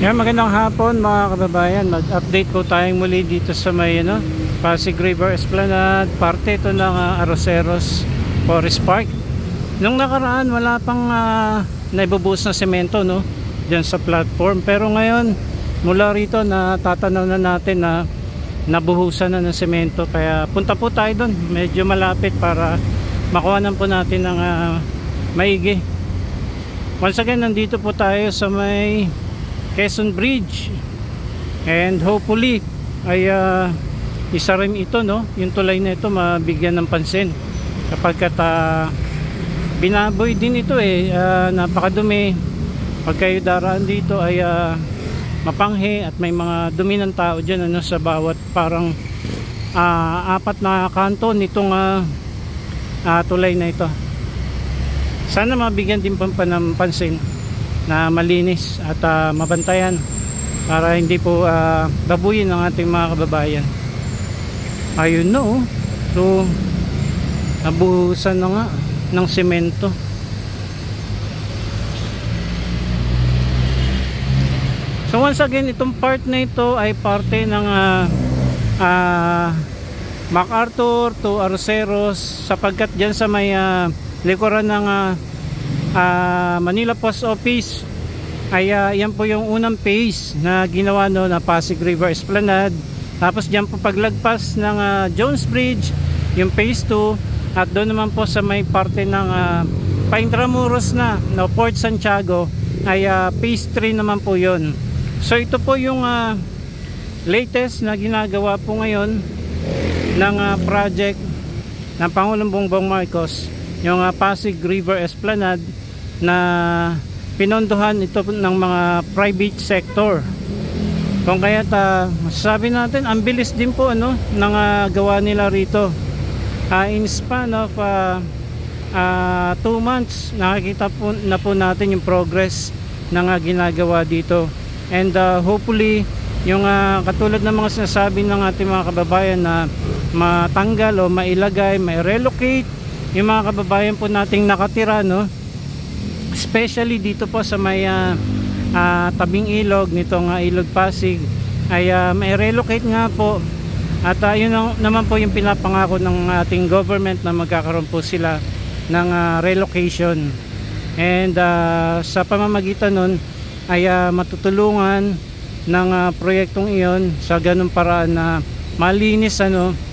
Yan, magandang hapon mga kababayan. Mag-update po tayong muli dito sa may Pasig River Esplanade, parte ito ng Arroceros Forest Park. Nung nakaraan wala pang naibubuhos na semento diyan sa platform, pero ngayon mula rito natatanaw na natin na nabuhusan na ng semento, kaya punta po tayo doon. Medyo malapit para makuhanan po natin ng maigi. Once again, nandito po tayo sa may Quezon Bridge, and hopefully ay isa rin ito yung tulay na ito mabigyan ng pansin, kapag binaboy din ito napakadumi. Pag kayo daraan dito ay mapanghe at may mga dumi ng tao dyan sa bawat parang apat na kanto nitong tulay na ito. Sana mabigyan din ng pansin na malinis at mabantayan para hindi po babuyin ng ating mga kababayan. Ayun so nabuhusan na nga ng semento. So once again, itong part na ito ay parte ng MacArthur to Arroceros, sapagkat dyan sa may likuran ng Manila Post Office ay yan po yung unang phase na ginawa na Pasig River Esplanade. Tapos dyan po paglagpas ng Jones Bridge yung phase 2, at doon naman po sa may parte ng Paintramuros na Port Santiago ay phase 3 naman po yun. So ito po yung latest na ginagawa po ngayon ng project ng Pangulong Bongbong Marcos, yung Pasig River Esplanade, na pinondohan ito ng mga private sector. Kung kaya masasabi natin ang bilis din po ng gawa nila rito. In span of 2 months nakikita po natin yung progress ng ginagawa dito, and hopefully yung katulad ng mga sinasabi ng ating mga kababayan na matanggal o mailagay, relocate yung mga kababayan po nating nakatira especially dito po sa may tabing ilog nitong Ilog Pasig, ay may relocate nga po. At yun naman po yung pinapangako ng ating government, na magkakaroon po sila ng relocation, and sa pamamagitan nun ay matutulungan ng proyektong iyon sa ganung paraan na malinis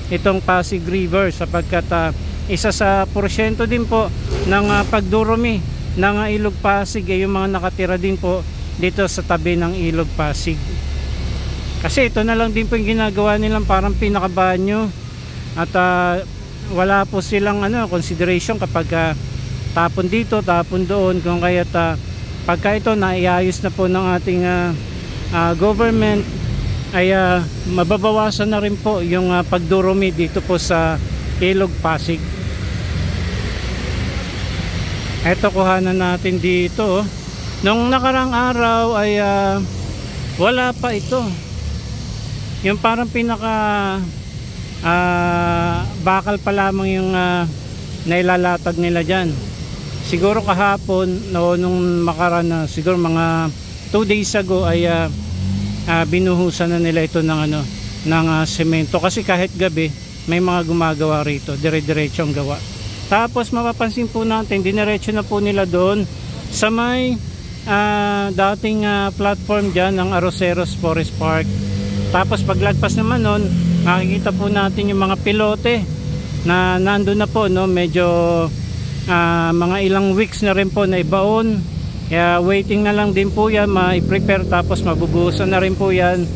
itong Pasig River, sapagkat isa sa porsyento din po ng pagdurumi ng Ilog Pasig ay yung mga nakatira din po dito sa tabi ng Ilog Pasig. Kasi ito na lang din po yung ginagawa nilang parang pinakabanyo, at wala po silang consideration kapag tapon dito, tapon doon. Kung kaya pagka ito naiayos na po ng ating government, ay mababawasan na rin po yung pagdurumi dito po sa Ilog Pasig. Eto, kuhanan natin dito. Nung nakarang araw ay wala pa ito. Yung parang pinaka bakal pa lamang yung nailalatag nila dyan. Siguro kahapon nung makaraan siguro mga 2 days ago ay binuhusan na nila ito ng semento, kasi kahit gabi may mga gumagawa rito, dire-diretso ang gawa. Tapos mapapansin po natin, diniretso na po nila doon sa may dating platform dyan ng Arroceros Forest Park. Tapos paglagpas naman nun, makikita po natin yung mga pilote na nandun na po, medyo mga ilang weeks na rin po na ibaon. Kaya waiting na lang din po yan, ma-prepare, tapos mabubuhusan na rin po yan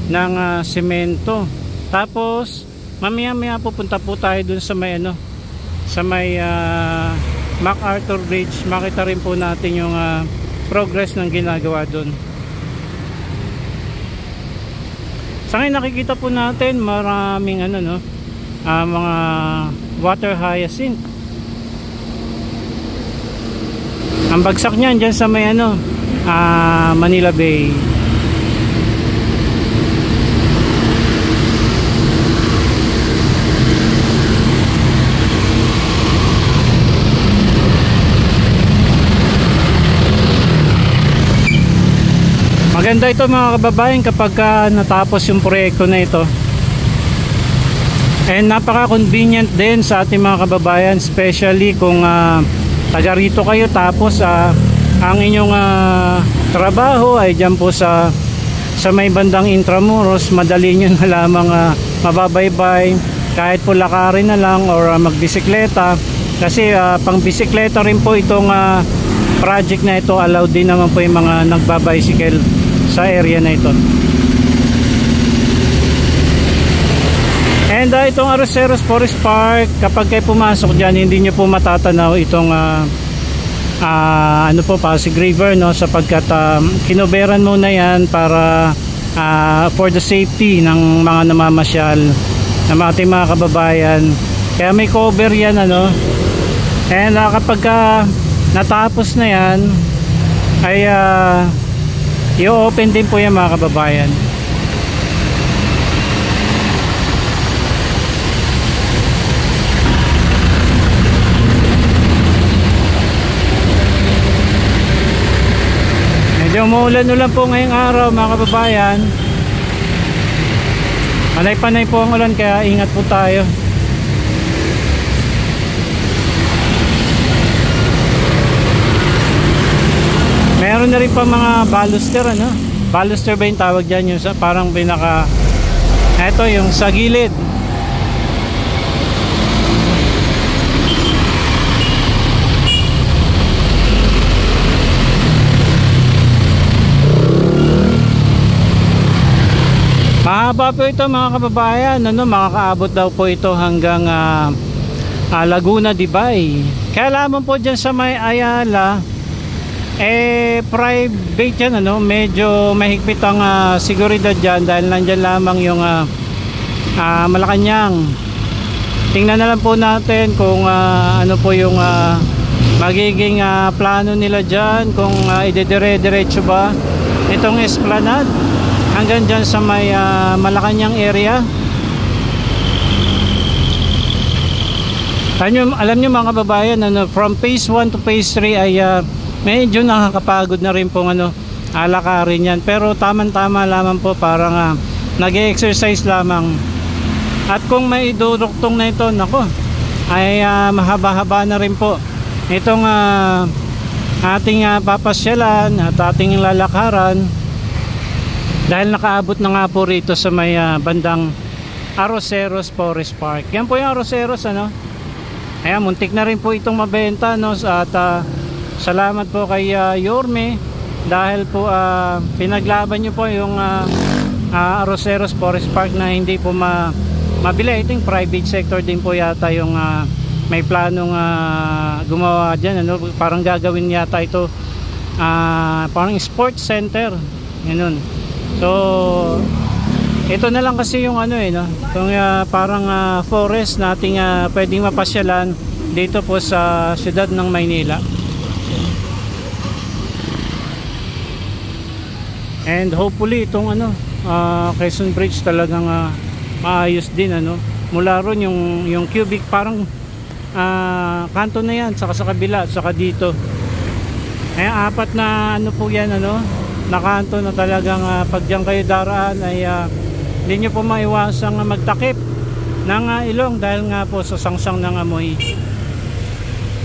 ng semento. Tapos mamaya pupunta po tayo dun sa may sa may MacArthur Bridge. Makita rin po natin yung progress ng ginagawa dun. Sa ngayon nakikita po natin maraming mga water hyacinth. Ang bagsak niyan dyan sa may Manila Bay. Maganda ito mga kababayan kapag natapos yung proyekto na ito. And napaka convenient din sa ating mga kababayan, especially kung taga rito kayo tapos ang inyong trabaho ay dyan po sa may bandang Intramuros. Madali nyo na lamang mababaybay, kahit po lakarin na lang or magbisikleta, kasi pang bisikleta rin po itong project na ito. Allowed din naman po yung mga nagbabicycle sa area na ito. And itong Arroceros Forest Park, kapag kayo pumasok dyan, hindi nyo po matatanaw itong ano po, Pasig River, no? Sapagkat kinoberan muna yan para for the safety ng mga namamasyal, ng ating mga kababayan. Kaya may cover yan, ano. And kapag natapos na yan ay i-open din po yan mga kababayan. Medyo umuulan-ulan po ngayong araw mga kababayan. Panay-panay po ang ulan, kaya ingat po tayo. Meron na rin pa mga baluster, ano? Baluster ba yung tawag dyan? Yung parang pinaka, eto yung sa gilid. Mahaba po ito mga kababayan, ano? Makakaabot daw po ito hanggang Laguna, Dibay. Kaya lamang po dyan sa may Ayala, private yan, ano? Medyo mahigpit ang seguridad dyan dahil nandyan lamang yung Malacanang. Tingnan na lang po natin kung ano po yung magiging plano nila dyan, kung idedire-diretso ba itong esplanade hanggang dyan sa may Malacanang area. Alam nyo mga kababayan, ano, from phase 1 to phase 3 ay medyo nakakapagod na rin pong alakarin yan, pero tamang-tama lamang po, parang nag-exercise lamang. At kung may iduduktong na ito, nako, ay mahaba-haba na rin po itong ating papasyalan at ating lalakaran, dahil nakaabot na nga po rito sa may bandang Arroceros Forest Park. Yan po yung Arroceros, ano. Ayan, muntik na rin po itong mabenta, no, at salamat po kay Yorme, dahil po pinaglaban nyo po yung Arroceros Forest Park na hindi po mabili. I think private sector din po yata yung may planong gumawa dyan, ano? Parang gagawin yata ito parang sports center, ganun. So ito na lang kasi yung ano, no? Kung parang forest nating pwedeng mapasyalan dito po sa siyudad ng Maynila. And hopefully itong Quezon Bridge talagang maayos din, ano. Mula ron yung cubic, parang kanto na yan, saka sa kabila, saka dito. Apat na ano po yan, ano, na kanto na talagang pag diyan kayo daraan ay hindi nyo po maiwasang magtakip ng ilong, dahil nga po sa sangsang ng amoy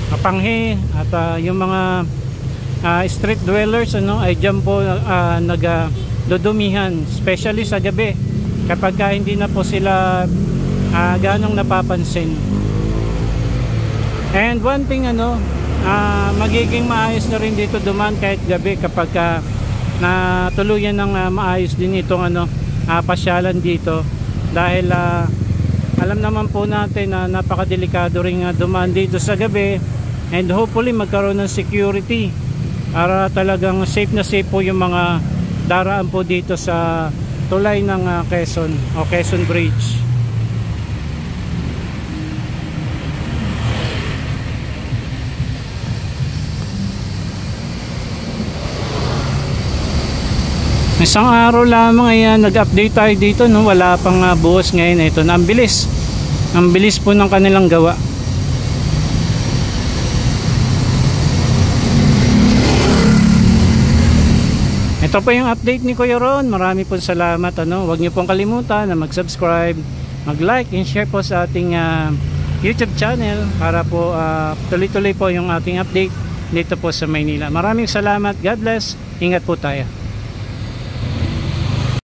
kapanghe. At yung mga street dwellers, ano, ay dyan po nagdudumihan, especially sa gabi, kapag hindi na po sila ganong napapansin. And one thing, ano, magiging maayos na rin dito duman kahit gabi, kapag natuluyan ng maayos din itong pasyalan dito, dahil alam naman po natin na napakadelikado rin duman dito sa gabi. And hopefully magkaroon ng security para talagang safe na safe po yung mga daraan po dito sa tulay ng Quezon o Quezon Bridge. Isang araw lamang ay nag-update tayo dito, no? Wala pang buhos ngayon. Ito na, ang bilis po ng kanilang gawa. Ito po yung update ni Kuya Ron. Marami po salamat. Huwag niyo pong kalimutan na mag-subscribe, mag-like and share po sa ating YouTube channel para po tuloy-tuloy po yung ating update dito po sa Maynila. Maraming salamat. God bless. Ingat po tayo.